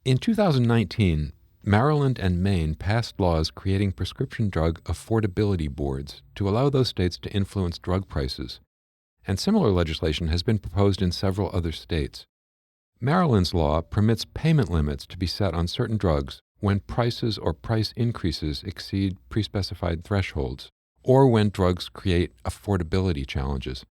In 2019, Maryland and Maine passed laws creating prescription drug affordability boards to allow those states to influence drug prices, and similar legislation has been proposed in several other states. Maryland's law permits payment limits to be set on certain drugs when prices or price increases exceed pre-specified thresholds, or when drugs create affordability challenges.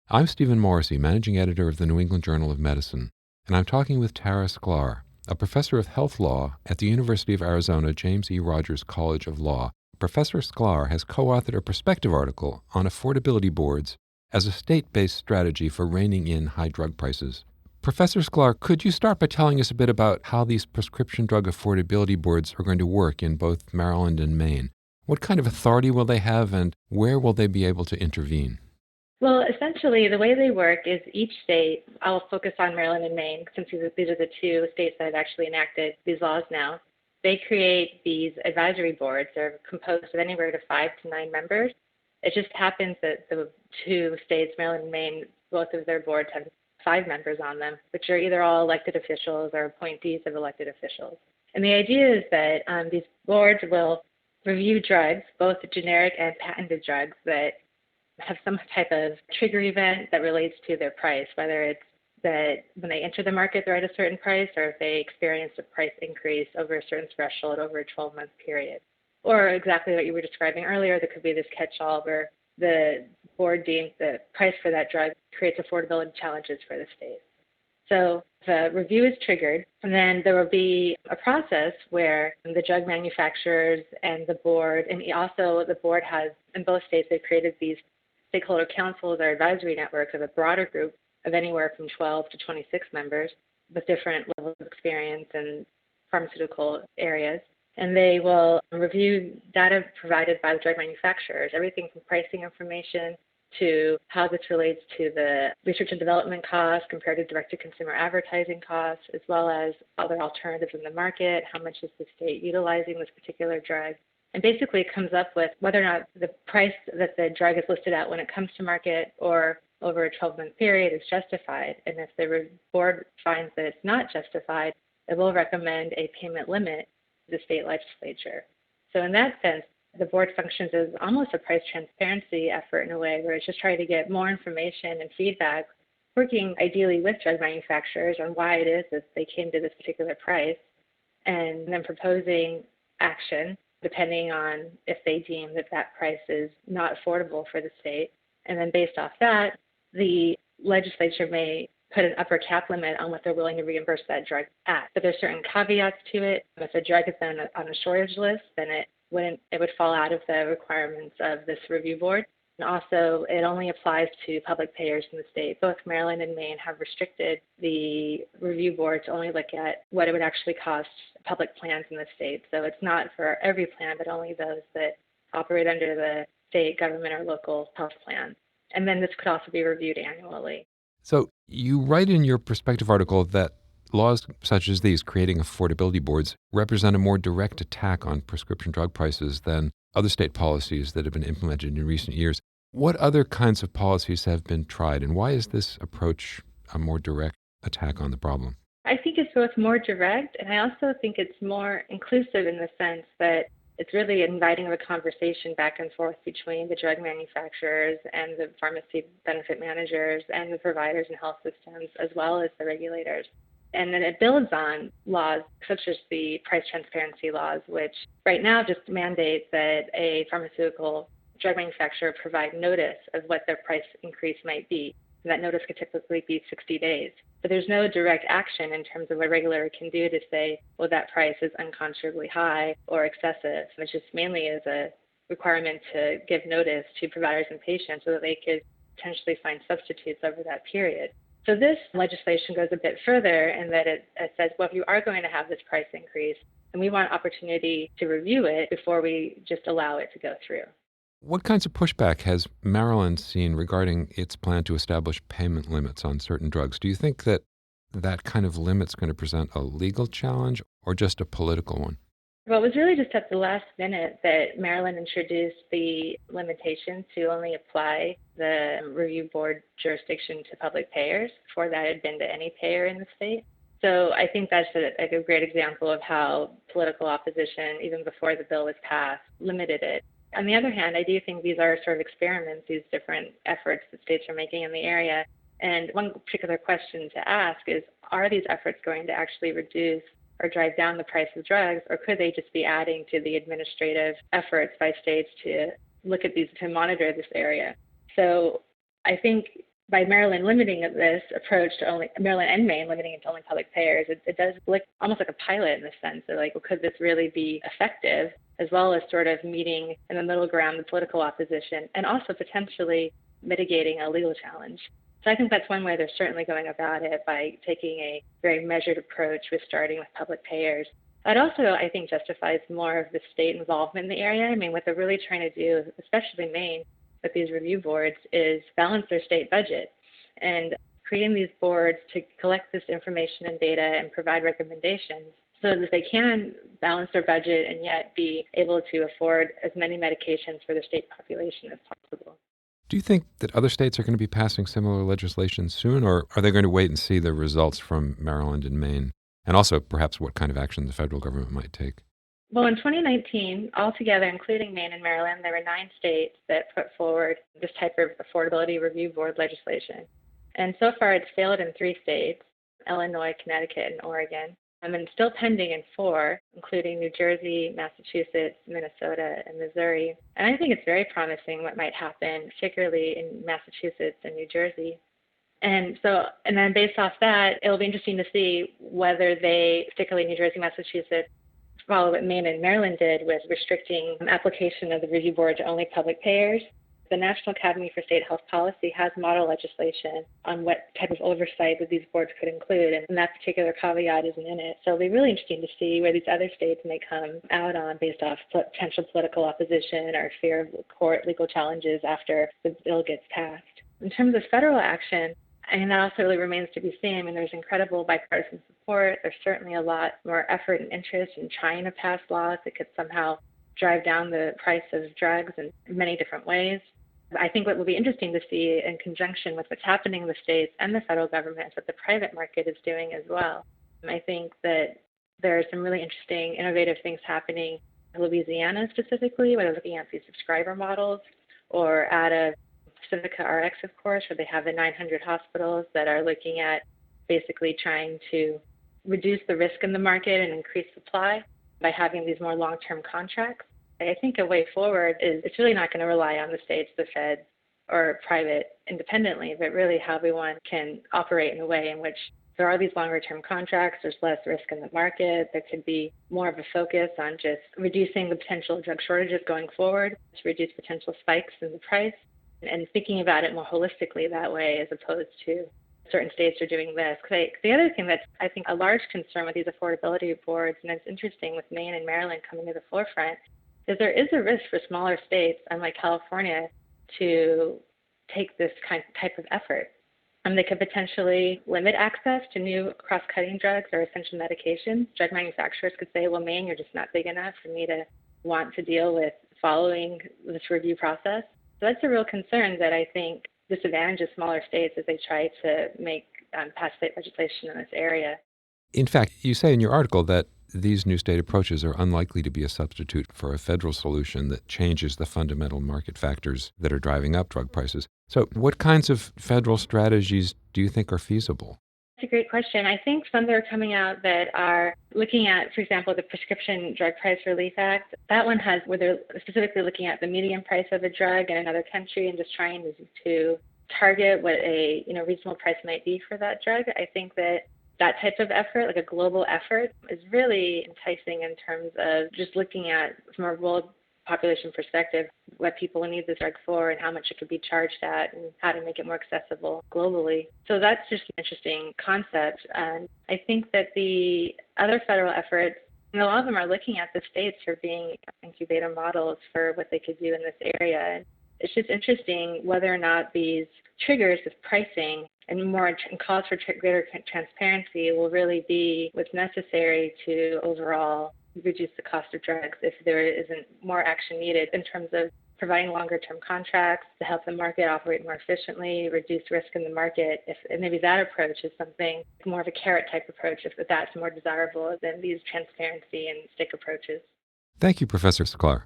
I'm Stephen Morrissey, managing editor of the New England Journal of Medicine, and I'm talking with Tara Sklar, a professor of health law at the University of Arizona James E. Rogers College of Law. Professor Sklar has co-authored a perspective article on affordability boards as a state-based strategy for reining in high drug prices. Professor Sklar, could you start by telling us a bit about how these prescription drug affordability boards are going to work in both Maryland and Maine? What kind of authority will they have, and where will they be able to intervene? Well, essentially, the way they work is each state, I'll focus on Maryland and Maine, since these are the two states that have actually enacted these laws now. They create these advisory boards. They're composed of anywhere to 5 to 9 members. It just happens that the two states, Maryland and Maine, both of their boards have 5 members on them, which are either all elected officials or appointees of elected officials. And the idea is that these boards will review drugs, both generic and patented drugs, that have some type of trigger event that relates to their price, whether it's that when they enter the market they're at a certain price, or if they experience a price increase over a certain threshold over a 12-month period. Or exactly what you were describing earlier, there could be this catch-all where the board deems the price for that drug creates affordability challenges for the state. So the review is triggered, and then there will be a process where the drug manufacturers and the board, and also the board has, in both states, they've created these stakeholder councils or advisory networks of a broader group of anywhere from 12 to 26 members with different levels of experience in pharmaceutical areas. And they will review data provided by the drug manufacturers, everything from pricing information to how this relates to the research and development costs compared to direct-to-consumer advertising costs, as well as other alternatives in the market, how much is the state utilizing this particular drug. And basically it comes up with whether or not the price that the drug is listed at when it comes to market or over a 12-month period is justified. And if the board finds that it's not justified, it will recommend a payment limit to the state legislature. So in that sense, the board functions as almost a price transparency effort in a way, where it's just trying to get more information and feedback, working ideally with drug manufacturers on why it is that they came to this particular price, and then proposing action depending on if they deem that that price is not affordable for the state. And then based off that, the legislature may put an upper cap limit on what they're willing to reimburse that drug at. But there's certain caveats to it. If a drug is on a shortage list, then it would fall out of the requirements of this review board. And also, it only applies to public payers in the state. Both Maryland and Maine have restricted the review board to only look at what it would actually cost public plans in the state. So it's not for every plan, but only those that operate under the state government or local health plan. And then this could also be reviewed annually. So you write in your perspective article that laws such as these, creating affordability boards, represent a more direct attack on prescription drug prices than other state policies that have been implemented in recent years. What other kinds of policies have been tried, and why is this approach a more direct attack on the problem? I think it's both more direct, and I also think it's more inclusive in the sense that it's really inviting a conversation back and forth between the drug manufacturers and the pharmacy benefit managers and the providers and health systems, as well as the regulators. And then it builds on laws such as the price transparency laws, which right now just mandate that a pharmaceutical drug manufacturer provide notice of what their price increase might be. And that notice could typically be 60 days. But there's no direct action in terms of what a regulator can do to say, well, that price is unconscionably high or excessive. It just mainly is a requirement to give notice to providers and patients so that they could potentially find substitutes over that period. So this legislation goes a bit further in that it says, well, if you are going to have this price increase, then we want opportunity to review it before we just allow it to go through. What kinds of pushback has Maryland seen regarding its plan to establish payment limits on certain drugs? Do you think that that kind of limit's going to present a legal challenge or just a political one? Well, it was really just at the last minute that Maryland introduced the limitation to only apply the review board jurisdiction to public payers. Before that, it had been to any payer in the state. So I think that's a great example of how political opposition, even before the bill was passed, limited it. On the other hand, I do think these are sort of experiments, these different efforts that states are making in the area. And one particular question to ask is, are these efforts going to actually reduce or drive down the price of drugs, or could they just be adding to the administrative efforts by states to look at these, to monitor this area? So I think by Maryland limiting this approach to only, Maryland and Maine limiting it to only public payers, it does look almost like a pilot in the sense of like, well, could this really be effective, as well as sort of meeting in the middle ground the political opposition and also potentially mitigating a legal challenge. So I think that's one way they're certainly going about it, by taking a very measured approach with starting with public payers. That also, I think, justifies more of the state involvement in the area. I mean, what they're really trying to do, especially Maine, with these review boards, is balance their state budget. And creating these boards to collect this information and data and provide recommendations so that they can balance their budget and yet be able to afford as many medications for the state population as possible. Do you think that other states are going to be passing similar legislation soon, or are they going to wait and see the results from Maryland and Maine, and also perhaps what kind of action the federal government might take? Well, in 2019, altogether, including Maine and Maryland, there were 9 states that put forward this type of affordability review board legislation. And so far, it's failed in 3 states, Illinois, Connecticut, and Oregon. And it's still pending in 4, including New Jersey, Massachusetts, Minnesota, and Missouri. And I think it's very promising what might happen, particularly in Massachusetts and New Jersey. And then based off that, it'll be interesting to see whether they, particularly New Jersey, Massachusetts, follow what Maine and Maryland did with restricting application of the review board to only public payers. The National Academy for State Health Policy has model legislation on what type of oversight that these boards could include, and that particular caveat isn't in it. So it'll be really interesting to see where these other states may come out on based off potential political opposition or fear of court legal challenges after the bill gets passed. In terms of federal action, and that also really remains to be seen. I mean, there's incredible bipartisan support. There's certainly a lot more effort and interest in trying to pass laws that could somehow drive down the price of drugs in many different ways. I think what will be interesting to see in conjunction with what's happening in the states and the federal government is what the private market is doing as well. And I think that there are some really interesting, innovative things happening in Louisiana specifically, where they're looking at these subscriber models, or out of Pacifica RX, of course, where they have the 900 hospitals that are looking at basically trying to reduce the risk in the market and increase supply by having these more long-term contracts. I think a way forward is it's really not going to rely on the states, the feds, or private independently, but really how everyone can operate in a way in which there are these longer-term contracts, there's less risk in the market, there could be more of a focus on just reducing the potential drug shortages going forward, to reduce potential spikes in the price, and thinking about it more holistically that way, as opposed to certain states are doing this. The other thing that's, I think, a large concern with these affordability boards, and it's interesting with Maine and Maryland coming to the forefront, is there is a risk for smaller states, unlike California, to take this type of effort. They could potentially limit access to new cross-cutting drugs or essential medications. Drug manufacturers could say, well, Maine, you're just not big enough for me to want to deal with following this review process. So that's a real concern that I think disadvantages smaller states as they try to pass state legislation in this area. In fact, you say in your article that these new state approaches are unlikely to be a substitute for a federal solution that changes the fundamental market factors that are driving up drug prices. So what kinds of federal strategies do you think are feasible? That's a great question. I think some that are coming out that are looking at, for example, the Prescription Drug Price Relief Act. That one has where they're specifically looking at the median price of a drug in another country and just trying to target what a reasonable price might be for that drug. I think that type of effort, like a global effort, is really enticing in terms of just looking at, from a world population perspective, what people need this drug for and how much it could be charged at and how to make it more accessible globally. So that's just an interesting concept. And I think that the other federal efforts, a lot of them are looking at the states for being incubator models for what they could do in this area. And it's just interesting whether or not these triggers of pricing and more calls for greater transparency will really be what's necessary to overall reduce the cost of drugs if there isn't more action needed in terms of providing longer-term contracts to help the market operate more efficiently, reduce risk in the market. If maybe that approach is something more of a carrot type approach, if that's more desirable than these transparency and stick approaches. Thank you, Professor Sklar.